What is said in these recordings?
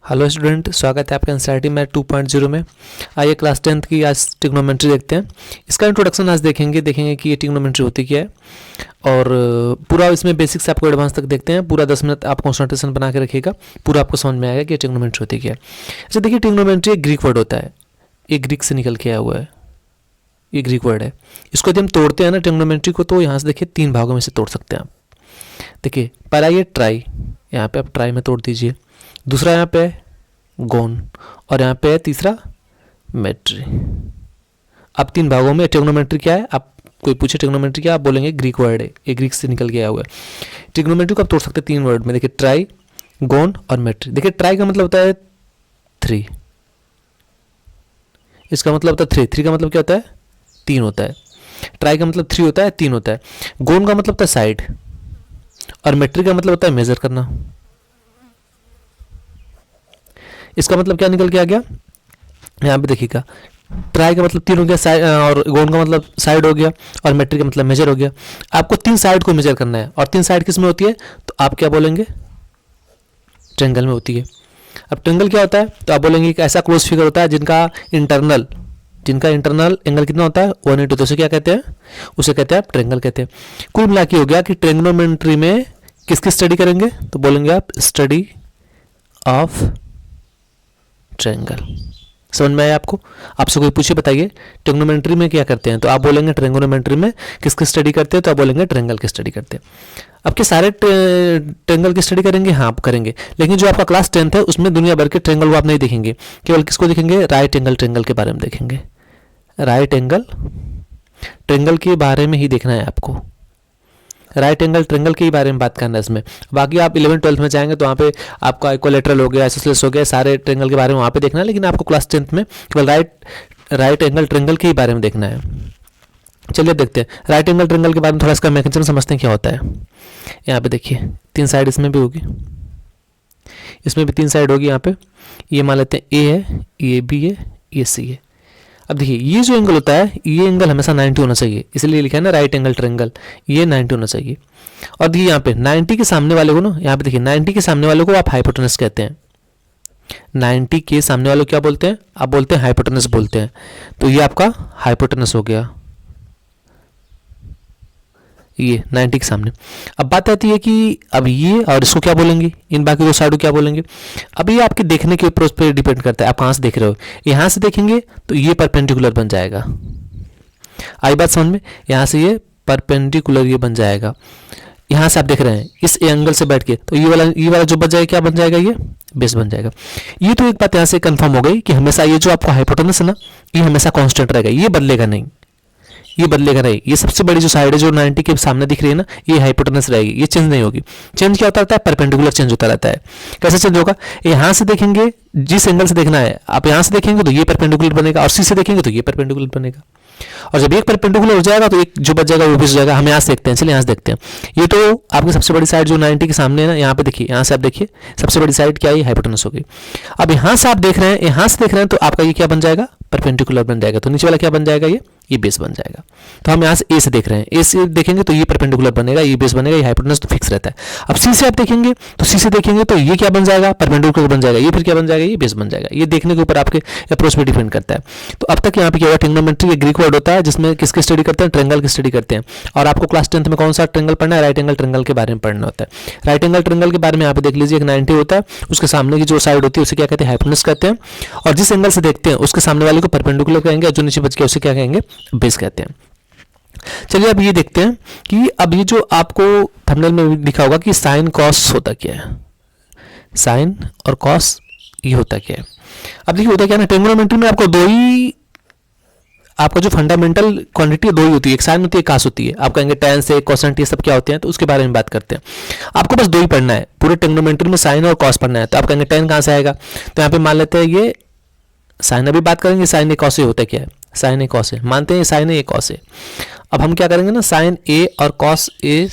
Hello student, स्वागत है आपका एनसीईआरटी मैथ 2.0 में। आइए क्लास 10th की आज ट्रिग्नोमेट्री देखते हैं। इसका इंट्रोडक्शन आज देखेंगे कि ये ट्रिग्नोमेट्री होती क्या है और पूरा इसमें बेसिक से आपको एडवांस तक देखते हैं। पूरा 10 मिनट आप कंसंट्रेशन बना के रखिएगा, पूरा आपको समझ में आएगा कि ट्रिग्नोमेट्री होती क्या है। अच्छा देखिए, ट्रिग्नोमेट्री एक ग्रीक वर्ड होता है, ये ग्रीक से निकल के आया हुआ है, ये ग्रीक वर्ड है। इसको यदि हम तोड़ते हैं ना ट्रिग्नोमेट्री को, तो यहाँ से देखिए 3 भागों में से तोड़ सकते हैं आप। देखिए पहला ये ट्राई, यहाँ पे आप ट्राई में तोड़ दीजिए। दूसरा यहाँ पे गोन और यहाँ पे तीसरा मेट्री। अब 3 भागों में ट्रिग्नोमेट्री क्या है, आप कोई पूछे ट्रिग्नोमेट्री क्या, आप बोलेंगे ग्रीक वर्ड है, ये ग्रीक से निकल के आया हुआ है। ट्रिग्नोमेट्री को आप तोड़ सकते हैं 3 वर्ड में। देखिए ट्राई, गोन और मेट्री। देखिए ट्राई का मतलब होता है 3, इसका मतलब होता है 3। 3 का मतलब क्या होता है, 3 होता है। ट्राई का मतलब 3 होता है, 3 होता है। गोन का मतलब होता है साइड और मेट्री का मतलब होता है मेजर करना। इसका मतलब क्या निकल के आ गया, यहाँ पे देखिएगा, ट्राई का मतलब 3 हो गया, साइड, और गोन का मतलब साइड हो गया, और मेट्रिक का मतलब मेजर हो गया। आपको 3 साइड को मेजर करना है, और 3 साइड किस में होती है, तो आप क्या बोलेंगे, ट्रायंगल में होती है। अब ट्रायंगल क्या होता है, तो आप बोलेंगे कि ऐसा क्लोज फिगर होता है जिनका इंटरनल एंगल कितना होता है, 180। तो उसे क्या कहते हैं, उसे कहते हैं आप ट्रायंगल कहते हैं। कुल मिला के हो गया कि ट्रिग्नोमेट्री में किसकी स्टडी करेंगे, तो बोलेंगे आप स्टडी ऑफ ट्रायंगल। समझ में आया आपको। आपसे कोई पूछे बताइए ट्रिग्नोमेट्री में क्या करते हैं, तो आप बोलेंगे ट्रिग्नोमेट्री में किसकी स्टडी करते हैं, तो आप बोलेंगे ट्रायंगल की स्टडी करते हैं। अब के सारे ट्रायंगल की स्टडी करेंगे, हाँ आप करेंगे, लेकिन जो आपका क्लास 10th है उसमें दुनिया भर के ट्रायंगल वो आप नहीं देखेंगे, केवल किसको देखेंगे, राइट एंगल ट्रायंगल के बारे में देखेंगे। राइट एंगल ट्रायंगल के बारे में ही देखना है आपको, राइट एंगल ट्रायंगल के ही बारे में बात करना है इसमें। बाकी आप 11th-12th में जाएंगे तो वहाँ पे आपका इक्विलैटरल हो गया, आइसोसेलेस हो गया, सारे ट्रायंगल के बारे में वहाँ पे देखना है, लेकिन आपको क्लास 10th में केवल राइट एंगल ट्रायंगल के ही बारे में देखना है। चलिए देखते हैं राइट एंगल ट्रायंगल के बारे में, थोड़ा इसका मैकेनिज्म समझते हैं क्या होता है। यहाँ पे देखिए 3 साइड इसमें भी होगी, इसमें भी 3 साइड होगी। यहाँ पे ये मान लेते हैं ए है, ये बी है, ये सी है। अब देखिए ये जो एंगल होता है, ये एंगल हमेशा 90 होना चाहिए, इसलिए लिखा है ना राइट एंगल ट्रायंगल, ये 90 होना चाहिए। और देखिए यहाँ पे 90 के सामने वाले को ना, यहाँ पे देखिए 90 के सामने वाले को आप हाइपोटेनस कहते हैं। 90 के सामने वाले को क्या बोलते हैं, आप बोलते हैं हाइपोटेनस बोलते हैं। तो ये आपका हाइपोटेनस हो गया, ये 90 के सामने। अब बात आती है कि अब ये और इसको क्या बोलेंगे, इन बाकी 2 साइड को क्या बोलेंगे। अब ये आपके देखने के ऊपर उस पर डिपेंड करता है, आप कहाँ से देख रहे हो। यहाँ से देखेंगे तो ये परपेंडिकुलर बन जाएगा, आई बात समझ में, यहाँ से ये परपेंडिकुलर ये बन जाएगा। यहाँ से आप देख रहे हैं इस एंगल से बैठ के, तो ये वाला जो बन जाएगा क्या बन जाएगा, ये बेस बन जाएगा। ये तो एक बात यहाँ से कंफर्म हो गई कि हमेशा ये जो आपका हाइपोटेनस है ना, ये हमेशा कांस्टेंट रहेगा, ये बदलेगा नहीं, ये बदलेगा नहीं। ये सबसे बड़ी जो साइड है जो 90 के सामने दिख रही है ना, ये हाइपोटेनस रहेगी, ये चेंज नहीं होगी। चेंज क्या होता रहता है, परपेंडिकुलर चेंज होता रहता है। कैसे चेंज होगा, यहाँ से देखेंगे, जिस एंगल से देखना है आप यहाँ से देखेंगे तो ये परपेंडिकुलर बनेगा, और सी से देखेंगे तो ये परपेंडिकुलर बनेगा। और जब एक परपेंडिकुलर हो जाएगा तो एक जो बच जाएगा वो भी हो जाएगा। हम यहाँ से देखते हैं, चलिए यहाँ से देखते हैं। ये तो आपकी सबसे बड़ी साइड जो 90 के सामने है ना, यहाँ पे देखिए, यहाँ से आप देखिए सबसे बड़ी साइड क्या है, हाइपोटेनस होगी। अब यहाँ से आप देख रहे हैं, यहाँ से देख रहे हैं, तो आपका ये क्या बन जाएगा, परपेंडिकुलर बन जाएगा। तो नीचे वाला क्या बन जाएगा, ये बेस बन जाएगा। तो हम यहाँ से ए से देख रहे हैं, ए से देखेंगे तो ये परपेंडिकुलर बनेगा, ये बेस बनेगा, ये हाइपोटेनस तो फिक्स रहता है। अब सी से आप देखेंगे तो सी से देखेंगे तो ये क्या बन जाएगा, परपेंडिकुलर बन जाएगा, ये फिर क्या बन जाएगा, ये बेस बन जाएगा। ये देखने के ऊपर आपके अप्रोच पे डिपेंड करता है। तो अब तक यहाँ पे क्या हुआ, ट्रिग्नोमेट्री एक ग्रीक वर्ड होता है जिसमें किसकी स्टडी करते हैं, ट्रायंगल की स्टडी करते हैं। और आपको क्लास 10th में कौन सा ट्रायंगल पढ़ना है, राइट एंगल ट्रायंगल के बारे में पढ़ना होता है। राइट एंगल ट्रायंगल के बारे में यहाँ पे देख लीजिए, एक 90 होता है, उसके सामने की जो साइड होती है उसे क्या कहते हैं, हाइपोटेनस कहते हैं। और जिस एंगल से देखते हैं उसके सामने वाले को परपेंडिकुलर कहेंगे, और जो नीचे बच गया उसे क्या कहेंगे, बेस कहते हैं। चलिए अब ये देखते हैं कि अब ये जो आपको थंबनेल में दिखा होगा कि साइन कॉस होता क्या है, साइन और कॉस ये होता क्या है। अब देखिए होता क्या है ना, ट्रिग्नोमेट्री में आपको दो ही, आपका जो फंडामेंटल क्वांटिटी 2 ही होती है, एक साइन होती है, कास होती है। आप कहेंगे tan से कोसेंट ये सब क्या होते हैं, तो उसके बारे में बात करते हैं। आपको बस 2 ही पढ़ना है, पूरे ट्रिग्नोमेट्री में साइन और कॉस पढ़ना है। तो आप कहेंगे tan कहाँ से आएगा, तो यहाँ पे मान लेते हैं ये साइन, अभी बात करेंगे साइन ए कॉस ए होता क्या है, साइन ए कॉस ए, मानते हैं साइन ए कॉस ए। अब हम क्या करेंगे ना, साइन ए और कॉस ए,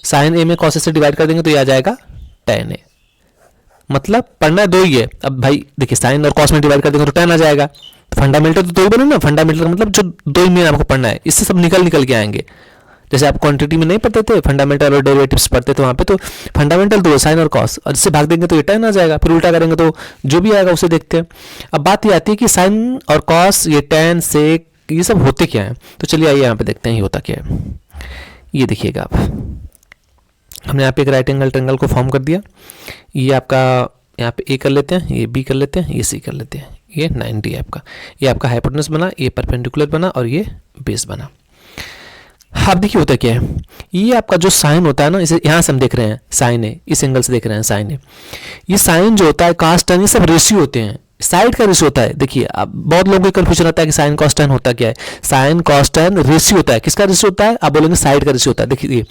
साइन ए में कॉस ए से डिवाइड कर देंगे तो ये आ जाएगा tan ए। मतलब पढ़ना है 2 ही है। अब भाई देखिए साइन और कॉस में डिवाइड कर देंगे तो tan आ जाएगा। तो फंडामेंटल तो 2 ही बने ना, फंडामेंटल का मतलब जो 2 ही में आपको पढ़ना है, इससे सब निकल के आएंगे। जैसे आप क्वांटिटी में नहीं पढ़ते थे, फंडामेंटल और डेरिवेटिव्स पढ़ते थे वहाँ पे, तो फंडामेंटल तो साइन और कॉस, और जिससे भाग देंगे तो ये tan आ जाएगा, फिर उल्टा करेंगे तो जो भी आएगा उसे देखते हैं। अब बात ये आती है कि साइन और कॉस, ये tan सेक, ये सब होते क्या हैं। तो चलिए आइए यहाँ पे देखते हैं ये होता क्या है। ये देखिएगा आप, हमने यहाँ पे एक राइट एंगल ट्रायंगल को फॉर्म कर दिया। ये आपका यहाँ पे ए कर लेते हैं, ये बी कर लेते हैं, ये सी कर लेते हैं, ये 90 है आपका, ये आपका हाइपोटेनस बना, ये परपेंडिकुलर बना और ये बेस बना। अब देखिए होता क्या है, ये आपका जो साइन होता है ना, इसे यहाँ से हम देख रहे हैं साइन है, इस एंगल से देख रहे हैं साइन है। ये साइन जो होता है, cos tan, ये सब रेशियो होते हैं, साइड का रेशियो होता है। देखिए अब बहुत लोगों को कंफ्यूजन रहता है कि साइन cos tan होता क्या है। साइन cos tan रेशियो होता है, किसका रेशियो होता है, आप बोलेंगे साइड का रेशियो होता है। देखिए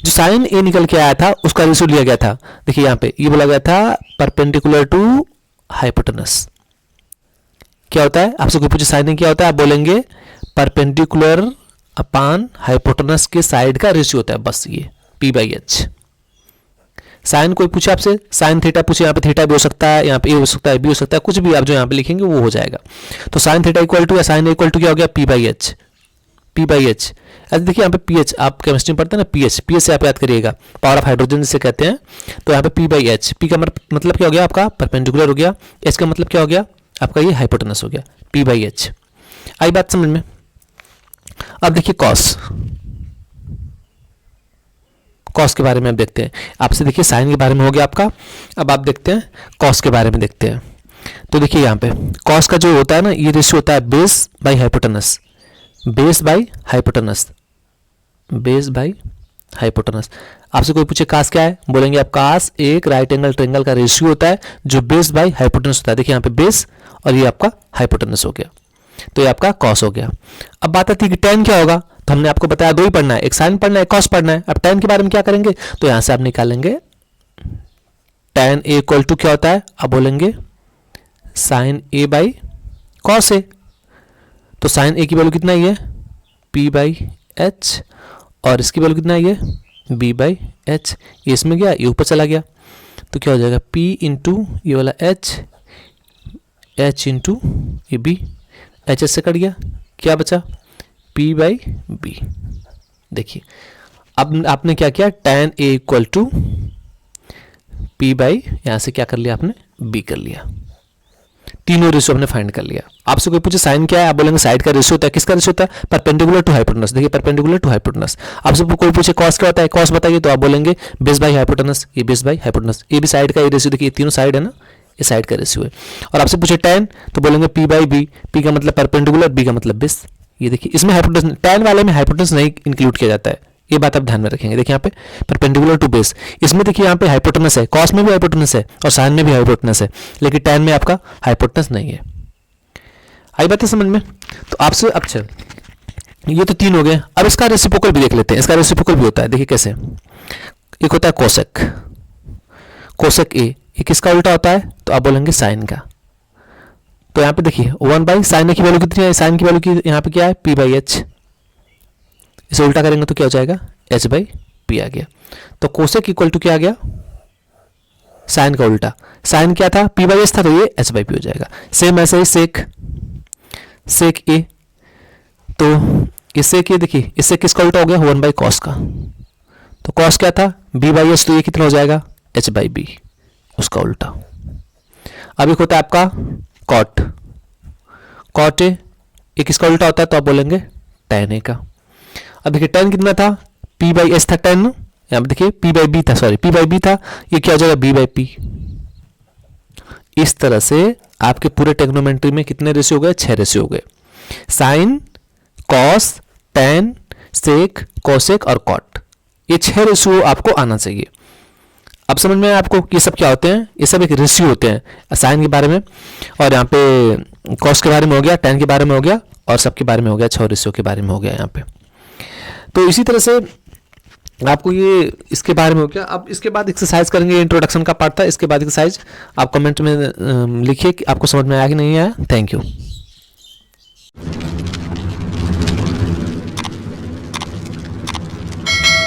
जो साइन ए निकल के आया था उसका रेशियो लिया गया था, देखिए यहाँ पे ये बोला गया था परपेंडिकुलर टू हाइपोटेनस। क्या होता है, आपसे कोई पूछे साइन क्या होता है, आप बोलेंगे परपेंडिकुलर अपान हाइपोटेनस के साइड का रेशियो होता है, बस ये p/h। साइन कोई पूछे आपसे, साइन थीटा पूछे, यहाँ पे थीटा भी हो सकता है, यहाँ पे ए हो सकता है, बी हो सकता है, कुछ भी आप जो यहाँ पे लिखेंगे वो हो जाएगा। तो साइन थीटा इक्वल टू या साइन ए इक्वल टू क्या हो गया, p/h। p/h ऐसे देखिए यहाँ पे pH, आप केमिस्ट्री में पढ़ते हैं ना, pH से आप याद करिएगा, पावर ऑफ हाइड्रोजन जिसे कहते हैं। तो यहाँ पे p/h, p का मतलब क्या हो गया आपका, परपेंडिकुलर हो गया, h का मतलब क्या हो गया आपका, ये हाइपोटेनस हो गया, p/h। आई बात समझ में। अब देखिए कॉस के बारे में अब देखते हैं। आपसे देखिए साइन के बारे में हो गया आपका, अब आप देखते हैं कॉस के बारे में देखते हैं। तो देखिए यहाँ पे कॉस का जो होता है ना, ये रेशियो होता है base by hypotenuse, base by hypotenuse, base by hypotenuse. आपसे कोई पूछे कास क्या है, बोलेंगे आप कास एक राइट एंगल ट्रायंगल का रेशियो होता है जो बेस बाई हाइपोटेनस होता है। देखिए यहाँ पे बेस और ये आपका हाइपोटेनस हो गया, तो ये आपका कॉस हो गया। अब बात आती है कि tan क्या होगा, तो हमने आपको बताया दो ही पढ़ना है, एक साइन पढ़ना है, कॉस पढ़ना है। अब tan के बारे में क्या करेंगे, तो यहां से आप निकालेंगे tan a इक्वल टू क्या होता है, आप बोलेंगे sine a by cos a। तो साइन a की वैल्यू कितना ही है, p/h, और इसकी वैल्यू कितना है, b/h। ये इसमें गया, ये ऊपर चला गया, तो क्या हो जाएगा p इंटू ये वाला h इंटू ये b, एच से कट गया, क्या बचा p/b। देखिए अब आपने क्या किया, tan a equal to p by, यहां से क्या कर लिया आपने, b कर लिया। तीनों रेशियो हमने फाइंड कर लिया। आपसे कोई पूछे साइन क्या है, आप बोलेंगे साइड का रेशियो होता है, किसका रेशियो होता है, परपेंडिकुलर टू हाइपोटेनस। देखिए परपेंडिकुलर टू हाइपोटेनस। आपसे कोई पूछे कॉस क्या होता है, कॉस बताइए, तो आप बोलेंगे बेस बाई हाइपोटेनस, ये बेस बाई हाइपोटेनस, ये भी साइड का ये रेशियो, देखिए तीनों साइड है ना, ये साइड का रेशियो है। और आपसे पूछे tan, तो बोलेंगे p/b, p का मतलब परपेंडिकुलर, b का मतलब बेस। ये देखिए इसमें हाइपोटेनस, tan वाले में हाइपोटेनस नहीं इंक्लूड किया जाता है, ये बात आप ध्यान में रखेंगे। देखिए यहाँ पे परपेंडिकुलर टू बेस, इसमें देखिए यहाँ पे हाइपोटेनस है, कॉस में भी हाइपोटेनस है और साइन में भी हाइपोटेनस है, लेकिन tan में आपका हाइपोटेनस नहीं है। आई बात है समझ में। तो आपसे अच्छा ये तो तीन हो गए, अब इसका रेसिप्रोकल भी देख लेते हैं। इसका रेसिप्रोकल भी होता है, देखिए कैसे, एक होता है कोसेक, कोसेक ए, ये किसका उल्टा होता है, तो आप बोलेंगे साइन का। तो यहाँ पे देखिए 1 साइन की वैल्यू कितनी है, साइन की वैल्यू की यहाँ पे क्या है, p/h। इसे उल्टा करेंगे तो क्या हो जाएगा, h/p आ गया। तो कोसेक इक्वल टू क्या आ गया, साइन का उल्टा, साइन क्या था, p/h था, तो ये h/p हो जाएगा। सेम ऐसे ही सेक ए, तो ये सेक ए, देखिए इससे किसका उल्टा हो गया, 1 cos का। तो cos क्या था, b/h, तो ये कितना हो जाएगा, h/b, उसका उल्टा। अब एक होता है आपका कॉट ए, ये किसका उल्टा होता है, तो आप बोलेंगे tan a का। अब देखिए tan कितना था, p/h था tan, यहाँ पे देखिए p/b था, सॉरी p/b था, ये क्या हो जाएगा b/p। इस तरह से आपके पूरे ट्रिग्नोमेट्री में कितने रेशियो हो गए, 6 रेशियो हो गए, साइन, कॉस, tan, सेक, कोसेक और कॉट, ये 6 रेशियो आपको आना चाहिए। अब समझ में आया आपको ये सब क्या होते हैं, ये सब एक रेशियो होते हैं साइन के बारे में, और यहाँ पे कॉस के बारे में हो गया, tan के बारे में हो गया, और सब के बारे में हो गया, 6 रेशियो के बारे में हो गया यहाँ पे। तो इसी तरह से आपको ये इसके बारे में हो गया। अब इसके बाद एक्सरसाइज करेंगे, इंट्रोडक्शन का पार्ट था, इसके बाद एक्सरसाइज आप कमेंट में लिखिए कि आपको समझ में आया कि नहीं आया। Thank you.